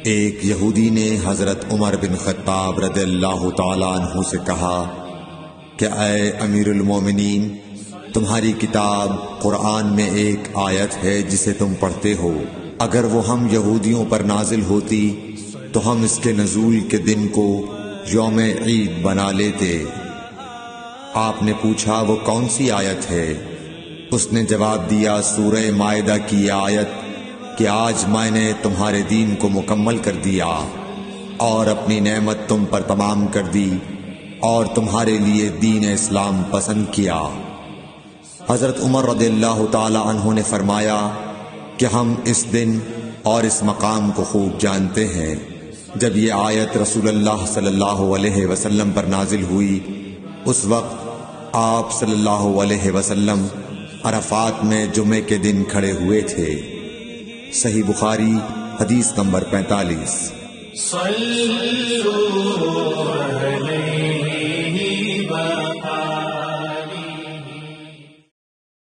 ایک یہودی نے حضرت عمر بن خطاب رضی اللہ تعالیٰ عنہ سے کہا کہ اے امیر المومنین، تمہاری کتاب قرآن میں ایک آیت ہے جسے تم پڑھتے ہو، اگر وہ ہم یہودیوں پر نازل ہوتی تو ہم اس کے نزول کے دن کو یوم عید بنا لیتے۔ آپ نے پوچھا وہ کون سی آیت ہے؟ اس نے جواب دیا سورہ مائدہ کی یہ آیت کہ آج میں نے تمہارے دین کو مکمل کر دیا اور اپنی نعمت تم پر تمام کر دی اور تمہارے لیے دین اسلام پسند کیا۔ حضرت عمر رضی اللہ تعالی عنہ نے فرمایا کہ ہم اس دن اور اس مقام کو خوب جانتے ہیں۔ جب یہ آیت رسول اللہ صلی اللہ علیہ وسلم پر نازل ہوئی، اس وقت آپ صلی اللہ علیہ وسلم عرفات میں جمعے کے دن کھڑے ہوئے تھے۔ صحیح بخاری حدیث نمبر 45۔